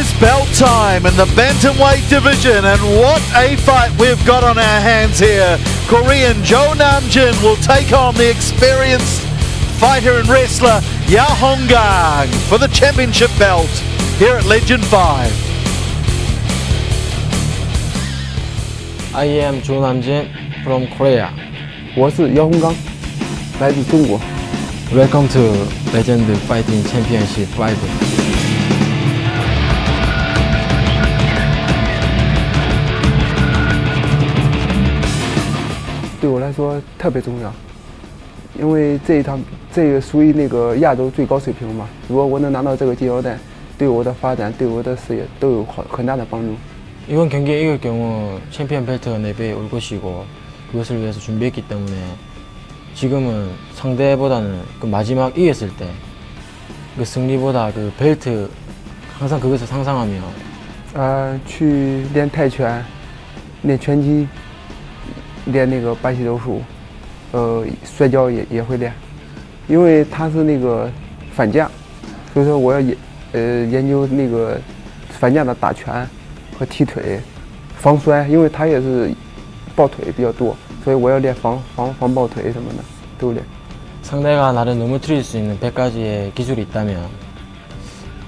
is belt time in the bantamweight division, and what a fight we've got on our hands here. Korean Nam Jin will take on the experienced fighter and wrestler Yao Honggang for the championship belt here at Legend 5. I am Nam Jin from Korea. 我是姚洪刚，来自中国。 Welcome to Legend Fighting Championship 5. 对我来说特别重要，因为这个属于那个亚洲最高水平嘛。如果我能拿到这个金腰带，对我的发展、对我的事业都有很大的帮助。 이번 경기에 이길 경우 챔피언 벨트가 4배 올 것이고 그것을 위해서 준비했기 때문에 지금은 상대보다는 그 마지막 이겼을 때 그 승리보다 그 벨트 항상 그것을 상상하며 去练泰拳、练拳击、练那个巴西柔术，摔跤也会练，因为他是那个反架，所以说我要研究那个反架的打拳和踢腿、防摔，因为他也是抱腿比较多，所以我要练防抱腿什么的都练。 상대가 나를 넘어뜨릴 수 있는 100가지의 기술이 있다면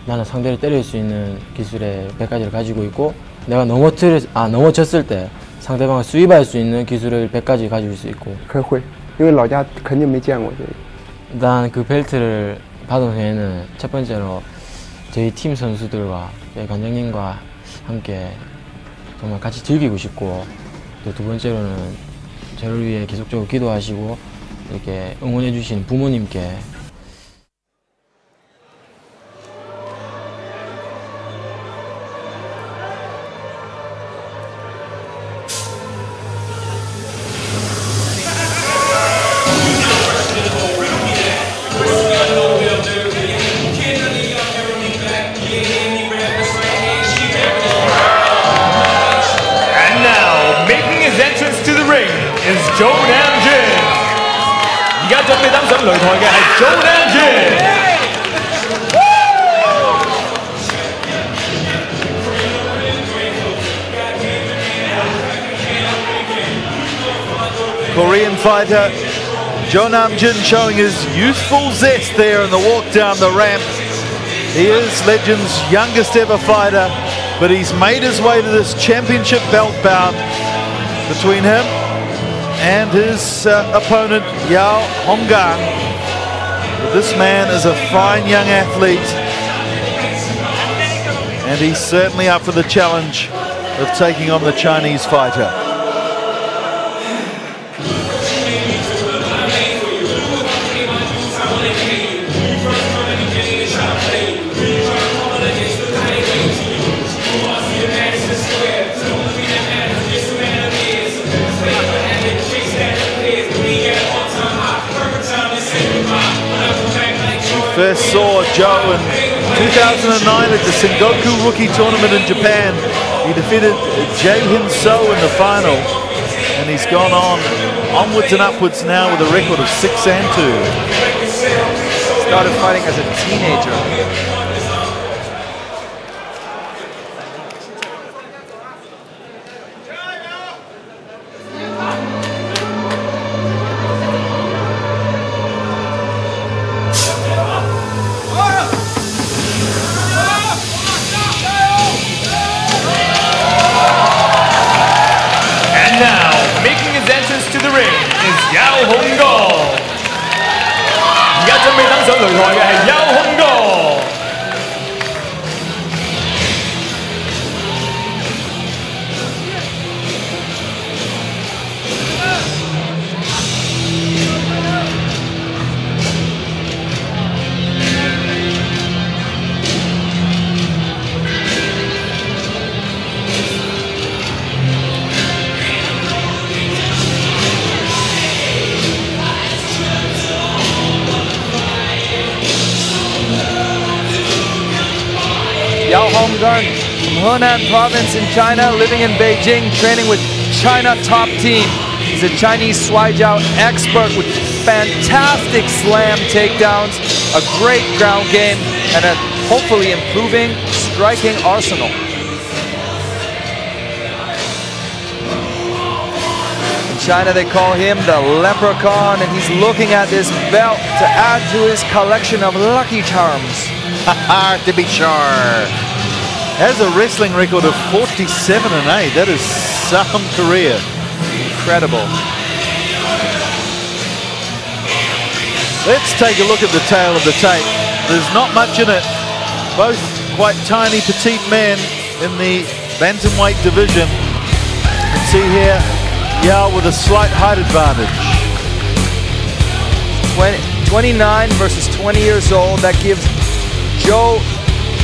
나는 상대를 때릴 수 있는 기술의 100가지를 가지고 있고 내가 넘어졌을 때 상대방을 수입할 수 있는 기술을 100가지 가지고 있을 수 있고 会，因为老家肯定没见过这个。 일단 그 벨트를 받은 후에는 첫 번째로 저희 팀 선수들과 저희 관장님과 함께 정말 같이 즐기고 싶고 또 두 번째로는 저를 위해 계속적으로 기도하시고 이렇게 응원해 주신 부모님께 And now, making his entrance to the ring is Nam Jin. 而家準備登上擂台嘅係Nam Jin。 Korean fighter Nam Jin showing his youthful zest there in the walk down the ramp. He is Legend's youngest ever fighter, but he's made his way to this championship belt bout between him and his opponent Yao Honggang. But this man is a fine young athlete, and he's certainly up for the challenge of taking on the Chinese fighter. First saw Joe in 2009 at the Sengoku Rookie Tournament in Japan. He defeated Jae-Hin So in the final, and he's gone onwards and upwards now with a record of 6-2. Started fighting as a teenager. To the ring is Yao Honggang. 而家準備登上擂台嘅係Yao Honggang。 Yao Honggang from Henan province in China, living in Beijing, training with China top team. He's a Chinese Shuaijiao expert with fantastic slam takedowns, a great ground game, and a hopefully improving striking arsenal. In China, they call him the leprechaun, and he's looking at this belt to add to his collection of lucky charms. To be sure. Has a wrestling record of 47-8. That is some career. Incredible. Let's take a look at the tail of the tape. There's not much in it. Both quite tiny, petite men in the bantamweight division. You can see here, Yao with a slight height advantage. 29 versus 20 years old. That gives Joe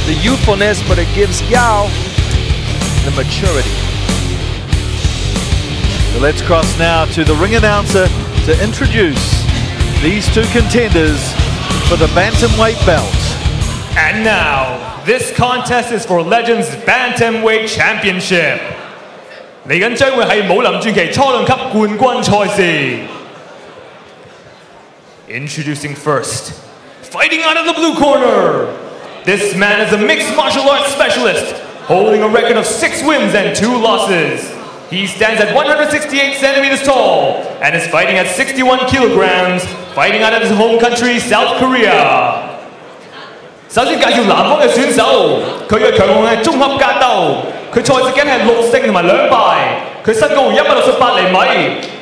the youthfulness, but it gives Yao the maturity. So let's cross now to the ring announcer to introduce these two contenders for the bantamweight belt. And now, this contest is for Legends Bantamweight Championship. 嚟緊將會係武林傳奇初兩級冠軍賽事。Introducing first, fighting out of the blue corner. This man is a mixed martial arts specialist, holding a record of 6 wins and 2 losses. He stands at 168 centimeters tall and is fighting at 61 kilograms, fighting out of his home country, South Korea. 首先介紹南方嘅選手，佢嘅強項係綜合格鬥，佢賽事經係6勝同埋2敗，佢身高168厘米，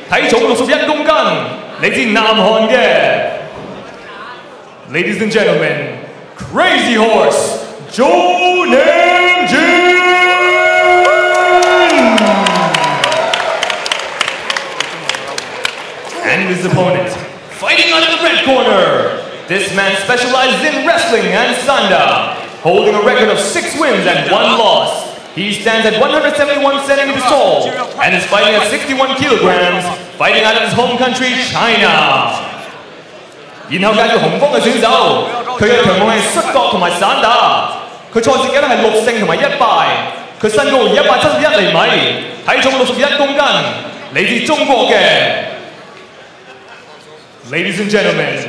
體重61公斤，嚟自南韓嘅。Ladies and gentlemen, Crazy Horse, Nam Jin! And his opponent, fighting out of the red corner. This man specializes in wrestling and sanda, holding a record of 6 wins and 1 loss. He stands at 171 centimeters tall and is fighting at 61 kilograms, fighting out of his home country, China. 然後介紹紅方嘅選手，佢嘅強項係摔角同埋散打，佢賽事記錄係6勝同埋1敗，佢身高171厘米，體重61公斤，嚟自中國嘅。Ladies and gentlemen,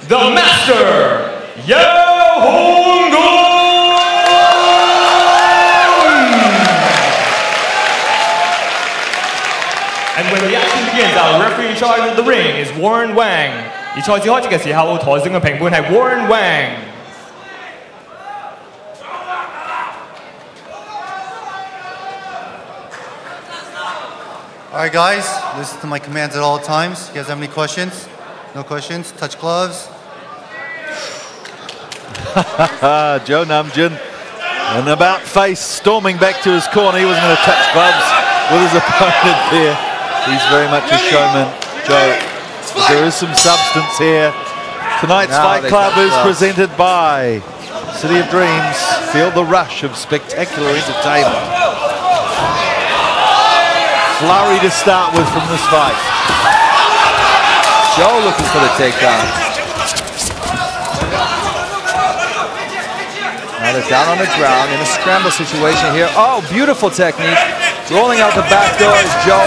the Master, Yao Honggang! And when the action begins, our referee in charge of the ring is Warren Wang. 而賽事開始嘅時候，台上嘅評判係 Warren Wang。All right, guys, listen to my commands at all times. You guys have any questions? No questions? Touch gloves. Joe Nam Jin, an about face, storming back to his corner. He wasn't going to touch gloves with his opponent there. He's very much a showman, Joe. There is some substance here. Tonight's Fight Club is presented by City of Dreams. Feel the rush of spectacular entertainment. Flurry to start with from this fight. Joe looking for the takedown. Now they're down on the ground in a scramble situation here. Oh, beautiful technique. Rolling out the back door is Joe.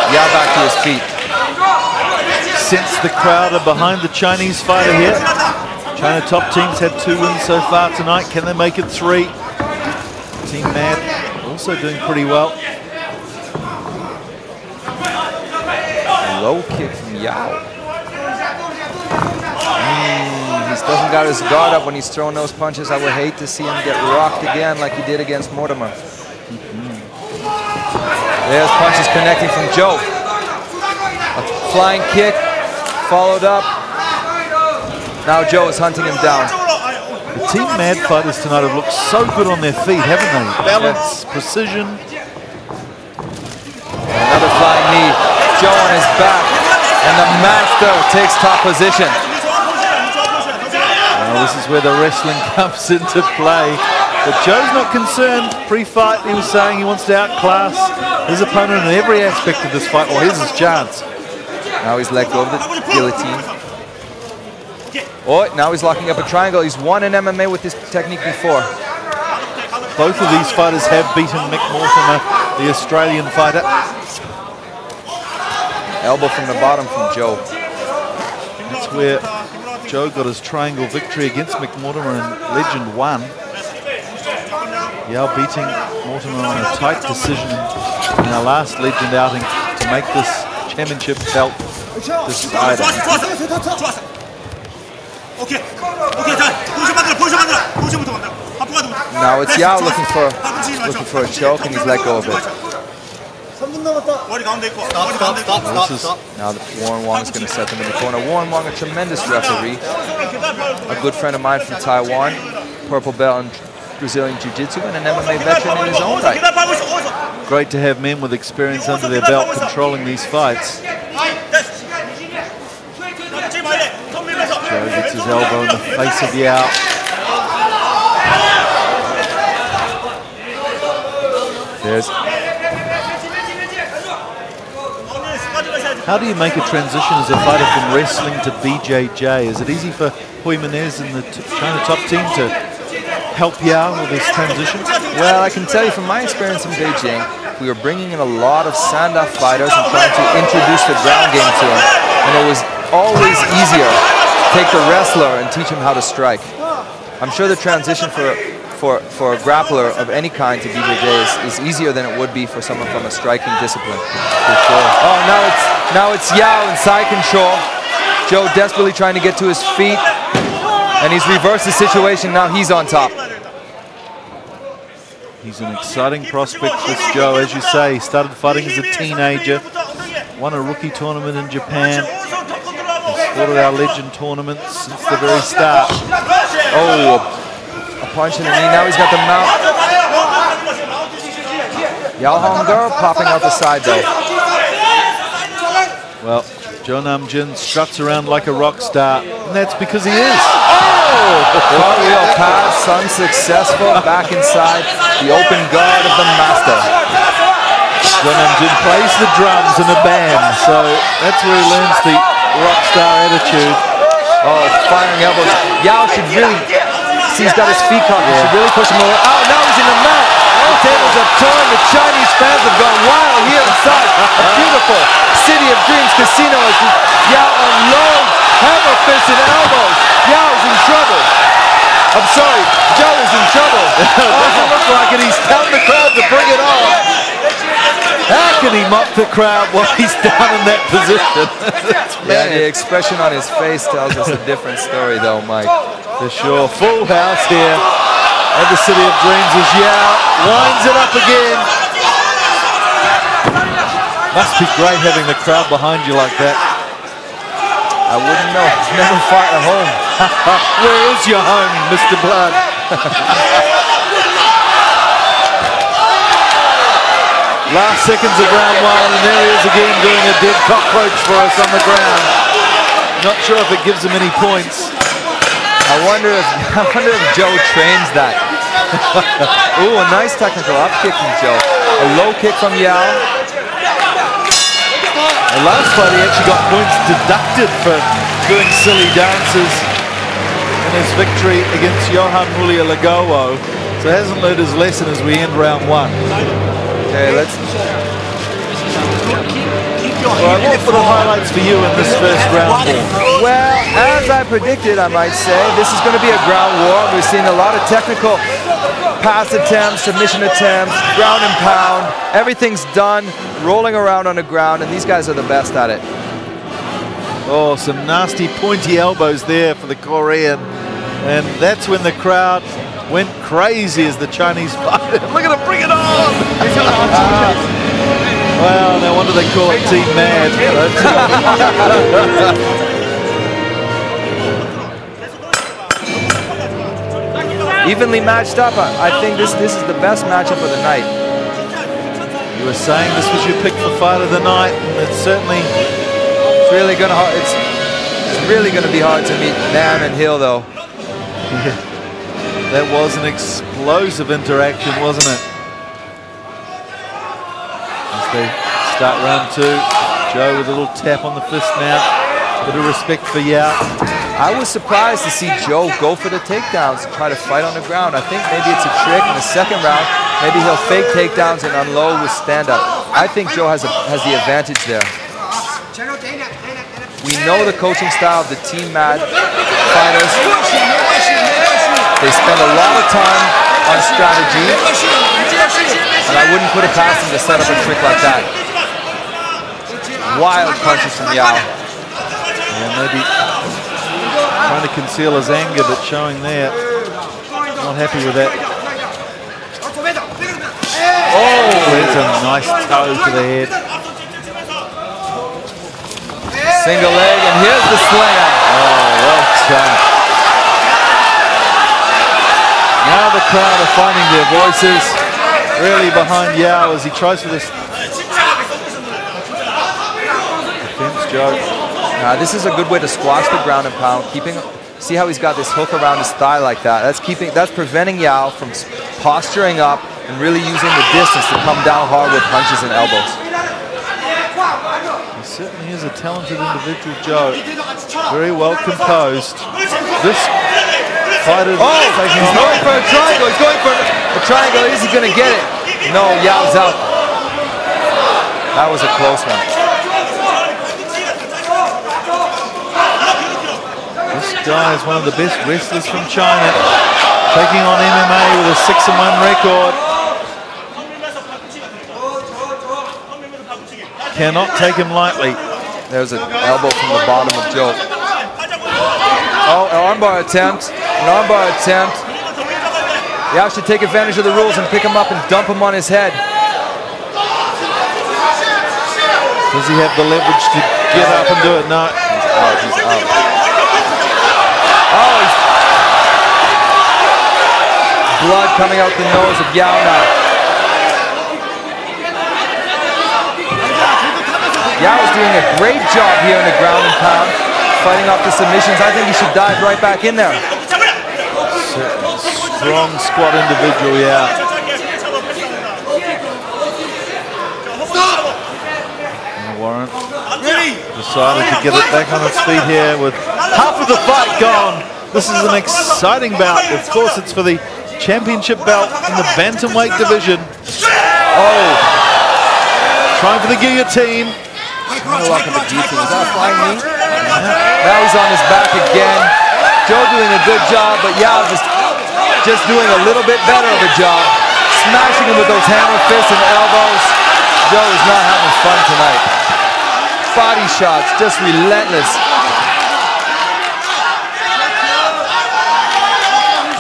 Yeah, back to his feet. Sense the crowd are behind the Chinese fighter here. China top teams had 2 wins so far tonight. Can they make it 3? Team Mad also doing pretty well. Low kick from Yao. He doesn't got his guard up when he's throwing those punches. I would hate to see him get rocked again like he did against Mortimer. There's punches connecting from Joe. A flying kick, followed up. Now Joe is hunting him down. The Team Mad fighters tonight have looked so good on their feet, haven't they? Balance, precision. Another flying knee. Joe on his back, and the master takes top position. Well, this is where the wrestling comes into play. But Joe's not concerned. Pre-fight, he was saying he wants to outclass his opponent in every aspect of this fight. Well, here's his chance. Now he's let go of the guillotine. Oh, now he's locking up a triangle. He's won in MMA with this technique before. Both of these fighters have beaten Mick Mortimer, the Australian fighter. Elbow from the bottom from Joe. That's where Joe got his triangle victory against McMortimer in Legend 1. Yao beating Mortimer on a tight decision in our last Legend outing to make this championship belt decider. Now it's Yao looking for a choke, and he's let go of it. Now Warren Wong is going to set them in the corner. Warren Wong, a tremendous referee, a good friend of mine from Taiwan, purple belt in Brazilian Jiu-Jitsu, and an MMA veteran in his own right. Great to have men with experience under their belt controlling these fights. Joe gets his elbow in the face of Yao. How do you make a transition as a fighter from wrestling to BJJ? Is it easy for Jimenez and the China top team to help Yao with this transition? Well, I can tell you from my experience in Beijing, we were bringing in a lot of stand-up fighters and trying to introduce the ground game to him. And it was always easier to take the wrestler and teach him how to strike. I'm sure the transition for a grappler of any kind to BJJ is easier than it would be for someone from a striking discipline. For sure. Oh, now it's Yao in side control. Joe desperately trying to get to his feet, and he's reversed the situation. Now he's on top. He's an exciting prospect, this Joe. As you say, he started fighting as a teenager, won a rookie tournament in Japan, has fought at our Legend tournaments since the very start. Oh, a punch in the knee. Now he's got the mount. Yao Honggang popping out the side though. Well, Joe Nam Jin struts around like a rock star, and that's because he is. Oh! Cartwheel pass, unsuccessful, back inside the open guard of the master. Joe Nam Jin plays the drums in a band, so that's where he learns the rock star attitude. Oh, firing elbows. Yao should really, he's got his feet caught, he should really push him away. Oh, now he's in the mount. The tables have torn, the Chinese fans have gone wild here inside a beautiful City of Dreams casino as Yao unloads hammer fists and elbows. Yao's in trouble. I'm sorry, Joe is in trouble. Doesn't look like it. He's telling the crowd to bring it on. How can he mock the crowd while he's down in that position? Yeah, the expression on his face tells us a different story though, Mike. For sure. Full house here at the City of Dreams as Yao winds it up again. Must be great having the crowd behind you like that. I wouldn't know. Never fought at home. Where is your home, Mr. Blood? Last seconds of round one, and there he is again doing a dead cockroach for us on the ground. Not sure if it gives him any points. I wonder if Joe trains that. Ooh, a nice technical up kick from Joe. A low kick from Yao. The last fight he actually got points deducted for doing silly dances in his victory against Johan Mulia Lagowo. So he hasn't learned his lesson as we end round one. Okay, let's... Well, what were the highlights for you in this first round? Well, as I predicted, I might say, this is going to be a ground war. We've seen a lot of technical pass attempts, submission attempts, ground and pound. Everything's done, rolling around on the ground, and these guys are the best at it. Oh, some nasty pointy elbows there for the Korean. And that's when the crowd went crazy as the Chinese fighter. Look at him, bring it on! Well, no wonder they call it Team Mad. Evenly matched up. I think this is the best matchup of the night. You were saying this was your pick for fight of the night, and it's certainly... It's really gonna be hard to meet Nam and Hill, though. Yeah. That was an explosive interaction, wasn't it? As they start round two, Joe with a little tap on the fist now. Bit of respect for Yao. I was surprised to see Joe go for the takedowns and try to fight on the ground. I think maybe it's a trick in the second round. Maybe he'll fake takedowns and unload with stand-up. I think Joe has the advantage there. We know the coaching style of the Team Mad. fighters. They spend a lot of time on strategy, and I wouldn't put it past them to set up a trick like that. Wild punches from Yao. Yeah, maybe trying to conceal his anger, but showing there. Not happy with that. Oh, there's a nice toe to the head. Single leg, and here's the slam. Oh, well done. Now the crowd are finding their voices really behind Yao as he tries for this defense, Joe. This is a good way to squash the ground and pound. See how he's got this hook around his thigh like that. That's preventing Yao from posturing up and really using the distance to come down hard with punches and elbows. He certainly is a talented individual, Joe. Very well composed. This fighter. Oh, he's going for a triangle. He's going for a triangle. Is he going to get it? No, Yao's out. That was a close one. This guy is one of the best wrestlers from China, taking on MMA with a 6-1 record. Cannot take him lightly. There's an elbow from the bottom of Joe. Oh, an armbar attempt. An armbar attempt. Yao should take advantage of the rules and pick him up and dump him on his head. Does he have the leverage to get up and do it? No. He's out. Oh, blood coming out the nose of Yao now. Yao is doing a great job here in the ground and pound, fighting off the submissions. I think he should dive right back in there. Strong squat individual, yeah. And Warren decided to get it back on its feet here with half of the fight gone. This is an exciting bout. Of course, it's for the championship belt in the bantamweight division. Oh, trying for the guillotine. Was that flying knee? Now he's on his back again. Joe doing a good job, but Yao just doing a little bit better of a job. Smashing him with those hammer fists and elbows. Joe is not having fun tonight. Body shots, just relentless.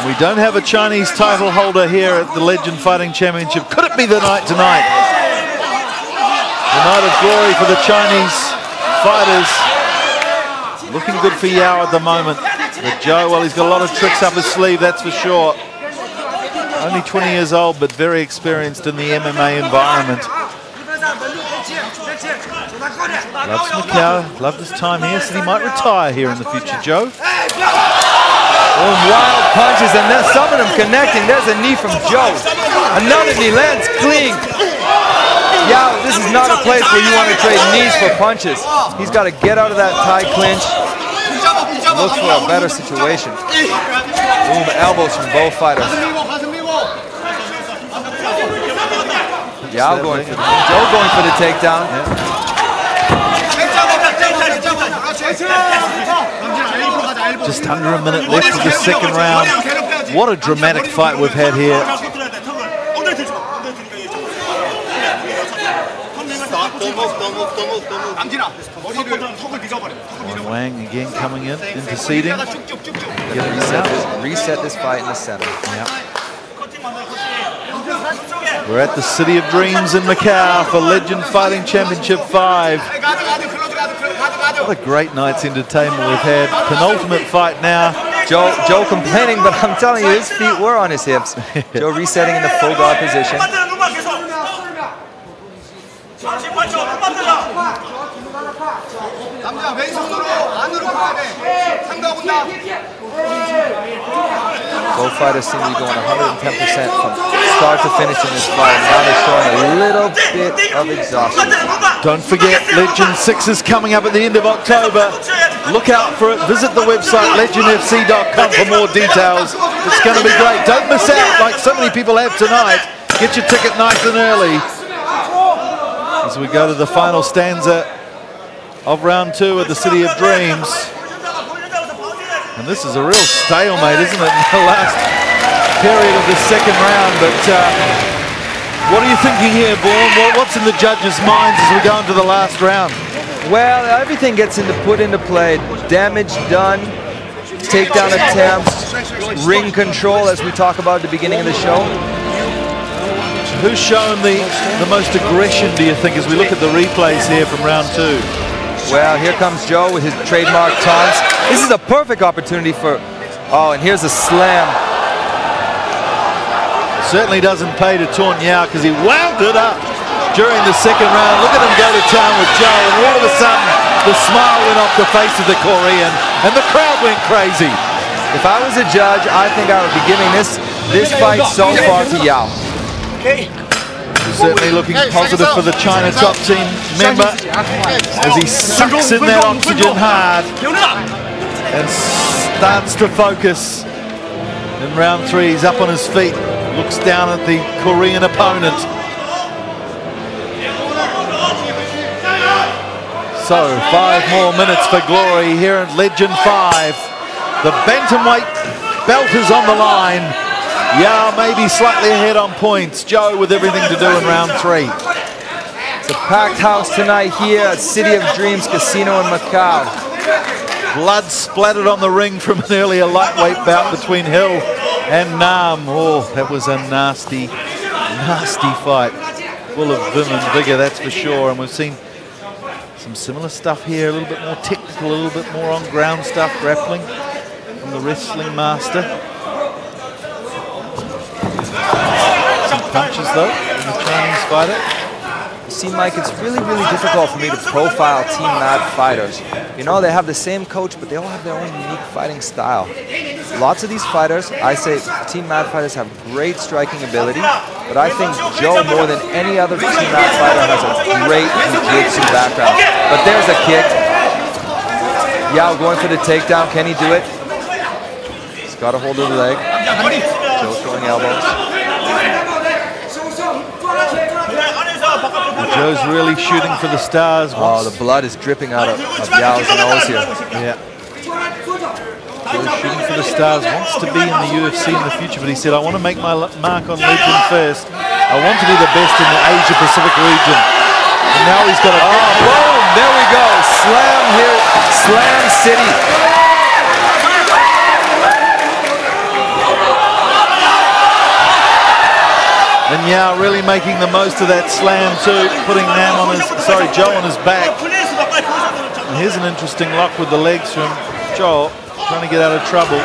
We don't have a Chinese title holder here at the Legend Fighting Championship. Could it be the night tonight? The night of glory for the Chinese fighters. Looking good for Yao at the moment. But Joe, well, he's got a lot of tricks up his sleeve, that's for sure. Only 20 years old, but very experienced in the MMA environment. Loves Macau, loved his time here, said he might retire here in the future, Joe. Oh, wild punches, and then some of them connecting. There's a knee from Joe. Another knee lands clean. Yao, this is not a place where you want to trade knees for punches. He's got to get out of that tie clinch. Look for a better situation. Boom, elbows from both fighters. Yao going for Joe going for the takedown. Just under a minute left of the second round. What a dramatic fight we've had here. Wang again coming in, interceding. Reset this fight in the center. Yep. We're at the City of Dreams in Macau for Legend Fighting Championship 5. What a great night's entertainment we've had. Penultimate fight now. Joe complaining, but I'm telling you, his feet were on his hips. Joe resetting in the full guard position. Both fighters seem to be going 110% from start to finish in this fight. Now they're showing a little bit of exhaustion. Don't forget, Legend 6 is coming up at the end of October. Look out for it. Visit the website, legendfc.com, for more details. It's going to be great. Don't miss out like so many people have tonight. Get your ticket nice and early. As we go to the final stanza of round 2 at the City of Dreams. And this is a real stalemate, isn't it, in the last period of the second round? But what are you thinking here, Vaughan? What's in the judges' minds as we go into the last round? Well, everything gets put into play. Damage done, takedown attempts, ring control, as we talk about at the beginning of the show. Who's shown the most aggression, do you think, as we look at the replays here from round 2? Well, here comes Joe with his trademark taunts. This is a perfect opportunity for... Oh, and here's a slam. Certainly doesn't pay to taunt Yao because he wound it up during the second round. Look at him go to town with Joe, and all of a sudden the smile went off the face of the Korean and the crowd went crazy. If I was a judge, I think I would be giving this fight so far to Yao. Certainly looking positive for the China top team member as he sucks in that oxygen hard and starts to focus. In round 3, he's up on his feet, looks down at the Korean opponent. So 5 more minutes for glory here at Legend 5. The bantamweight belt is on the line. Yao maybe slightly ahead on points. Joe with everything to do in round 3. It's a packed house tonight here at City of Dreams Casino in Macau. Blood splattered on the ring from an earlier lightweight bout between Hill and Nam. Oh, that was a nasty, nasty fight. Full of vim and vigor, that's for sure. And we've seen some similar stuff here, a little bit more technical, a little bit more on ground stuff, grappling from the wrestling master. Some punches though in the Chinese fighter. See, Mike, it's really, really difficult for me to profile Team Mad fighters. You know, they have the same coach, but they all have their own unique fighting style. Lots of these fighters, I say Team Mad fighters have great striking ability, but I think Joe, more than any other Team Mad fighter, has a great jiu-jitsu background. But there's a kick. Yao going for the takedown. Can he do it? He's got a hold of the leg. Joe throwing elbows. Joe's really shooting for the stars. Oh, the blood is dripping out of Yao's nose here. Yeah. Joe's shooting for the stars, wants to be in the UFC in the future, but he said, I want to make my mark on Legend first. I want to be the best in the Asia-Pacific region. And now he's got a... Oh, boom! There we go. Slam here. Slam City. And Yao really making the most of that slam too, putting Joe on his back. And here's an interesting lock with the legs from Joe, trying to get out of trouble.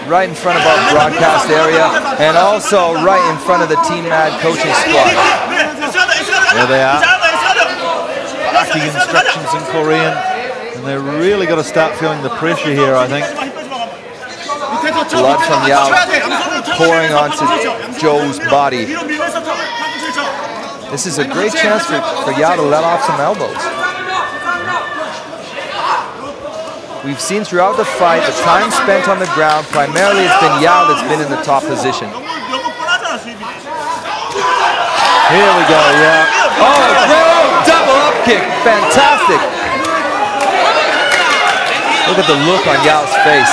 Right in front of our broadcast area, and also right in front of the Team Mad coaching squad. There they are. Barking instructions in Korean, and they've really got to start feeling the pressure here, I think. Blood from Yao pouring onto Joe's body. This is a great chance for Yao to let off some elbows. We've seen throughout the fight, the time spent on the ground, primarily it's been Yao that's been in the top position. Here we go, Yao. Oh, double up kick, fantastic. Look at the look on Yao's face.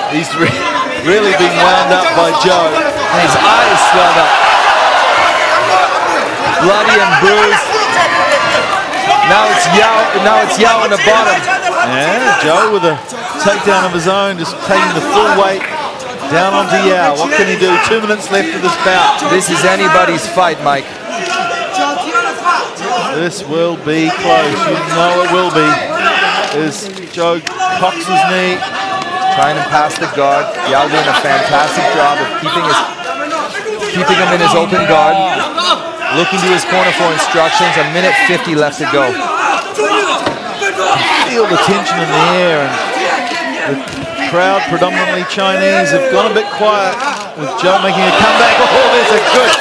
He's really been wound up by Joe. And his eyes swelled up. Bloody and bruised. Now it's Yao on the bottom. Yeah, Joe with a takedown of his own, just taking the full weight down onto Yao. What can he do? 2 minutes left of this bout. This is anybody's fight, Mike. This will be close. You know it will be. As Joe cocks his knee. Trying to pass the guard. Yao doing a fantastic job of keeping him in his open guard. Looking to his corner for instructions. 1:50 left to go. You feel the tension in the air, and the crowd, predominantly Chinese, have gone a bit quiet with Joe making a comeback. Oh, there's a good...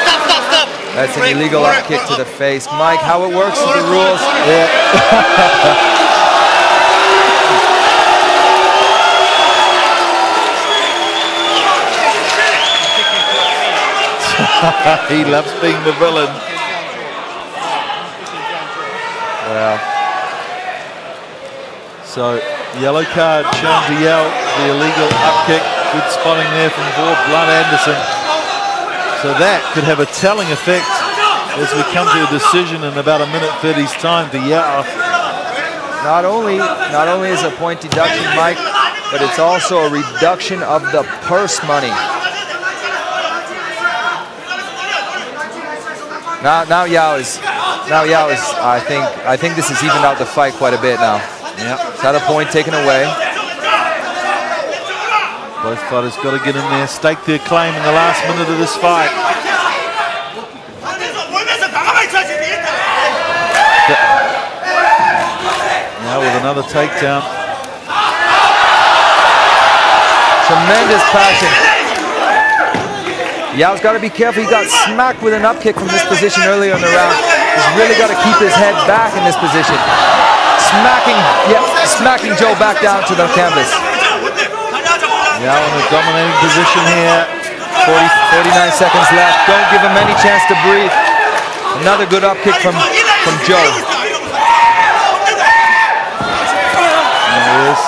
That's an illegal up kick to the face. Mike, how it works with the rules. Yeah. He loves being the villain. Well, so Yellow card shown to Yao, the illegal up kick. Good spotting there from Blood Anderson. So that could have a telling effect as we come to a decision in about a minute 30's time to Yao. Not only is a point deduction, Mike, but it's also a reduction of the purse money. Now Yao is I think this has evened out the fight quite a bit now. Yeah. It's had a point taken away. Both fighters got to get in there, stake their claim in the last minute of this fight. Now with another takedown. Tremendous passion. Yao's got to be careful. He got smacked with an up kick from this position earlier in the round. He's really got to keep his head back in this position. Smacking Joe back down to the canvas. Yao in a dominating position here. 49 seconds left. Don't give him any chance to breathe. Another good up kick from Joe. There he is.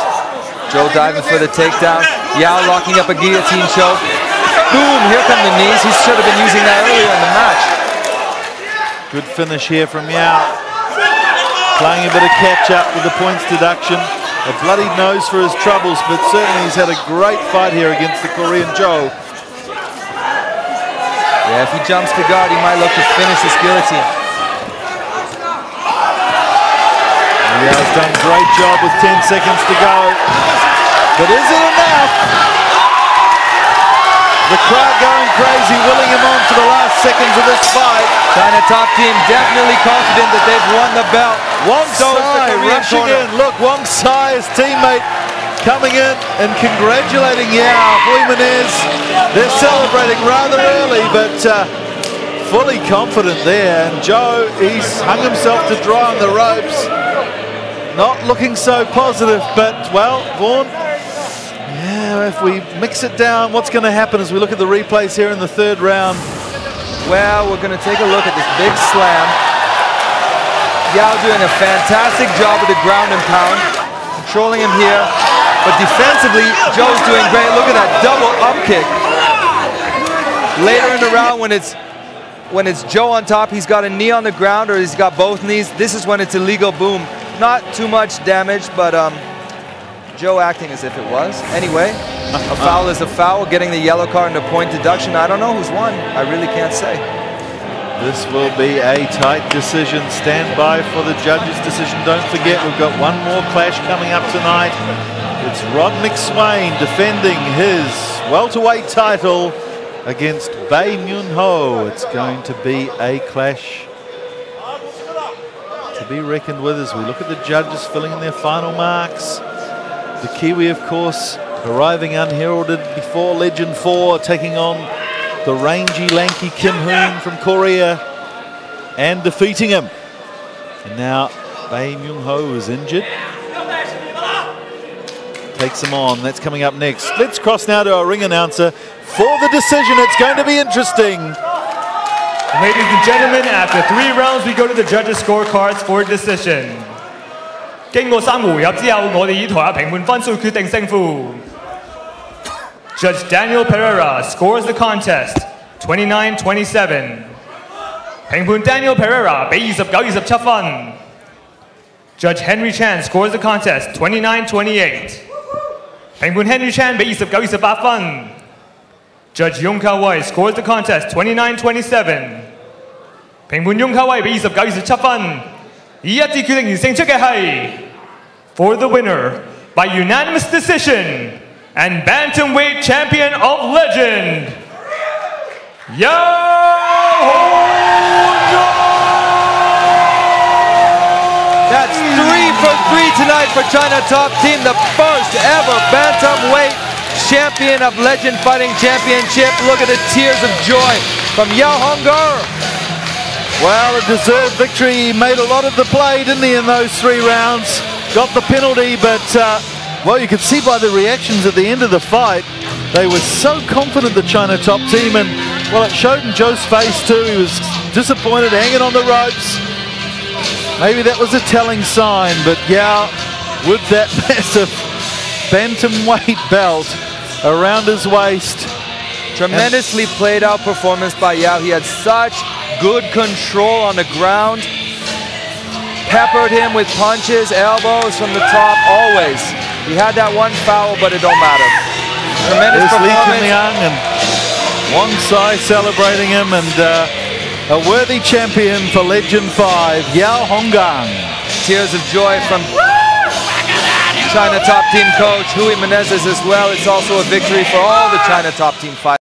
Joe diving for the takedown. Yao locking up a guillotine choke. Boom, here come the knees. He should have been using that earlier in the match. Good finish here from Yao. Playing a bit of catch up with the points deduction. A bloodied nose for his troubles, but certainly he's had a great fight here against the Korean Joe. Yeah, if he jumps to guard, he might look to finish this guillotine. Yao's done a great job with 10 seconds to go. But is it enough? The crowd going crazy, willing him on for the last seconds of this fight. China top team definitely confident that they've won the belt. Wong Sai rushing in. Look, Wong Sai, his teammate, coming in and congratulating Yao. Jimenez, they're celebrating rather early, but fully confident there. And Joe, he's hung himself to dry on the ropes. Not looking so positive, but, well, Vaughn, yeah, if we mix it down, what's going to happen as we look at the replays here in the third round? Well, we're going to take a look at this big slam. Yao doing a fantastic job with the ground and pound, controlling him here. But defensively, Joe's doing great. Look at that double up kick. Later in the round, when it's Joe on top, he's got a knee on the ground or he's got both knees. This is when it's illegal. Boom. Not too much damage, but Joe acting as if it was. Anyway, a foul is a foul. Getting the yellow card and a point deduction. I don't know who's won. I really can't say. This will be a tight decision. Stand by for the judges' decision. Don't forget, we've got one more clash coming up tonight. It's Rod McSwain defending his welterweight title against Bae Myun Ho. It's going to be a clash to be reckoned with as we look at the judges filling in their final marks. The Kiwi, of course, arriving unheralded before Legend 4, taking on the rangy, lanky Kim Hoon from Korea and defeating him. And now Bae Myun Ho is injured. Takes him on. That's coming up next. Let's cross now to our ring announcer for the decision. It's going to be interesting. Ladies and gentlemen, after 3 rounds, we go to the judges' scorecards for decision. 經過3個回合之後，我哋以台下評判分數決定勝負。Judge Daniel Pereira scores the contest 29-27. 評判 Daniel Pereira 俾29-27分。Judge Henry Chan scores the contest 29-28. 評判 Henry Chan 俾29-28分。Judge Yong Kao Wai scores the contest 29-27. 評判 Yong Kao Wai 俾29-27分。以一致決定完勝出嘅係 for the winner by unanimous decision and bantamweight champion of legend, Yao Honggang! That's 3 for 3 tonight for China Top Team, the first ever bantamweight champion of Legend Fighting Championship. Look at the tears of joy from Yao Honggang. Well, a deserved victory. He made a lot of the play, didn't he, in those 3 rounds? Got the penalty, but, well, you could see by the reactions at the end of the fight, they were so confident, the China Top Team, and, well, it showed in Joe's face too. He was disappointed, hanging on the ropes. Maybe that was a telling sign, but Yao with that massive bantamweight belt around his waist. Tremendously played out performance by Yao. He had such good control on the ground. Peppered him with punches, elbows from the top, always. He had that one foul, but it don't matter. Tremendous There's Lee performance. Young and Wang Sai celebrating him, and a worthy champion for Legend 5, Yao Honggang. Tears of joy from China top team coach Hui Menezes as well. It's also a victory for all the China top team fighters.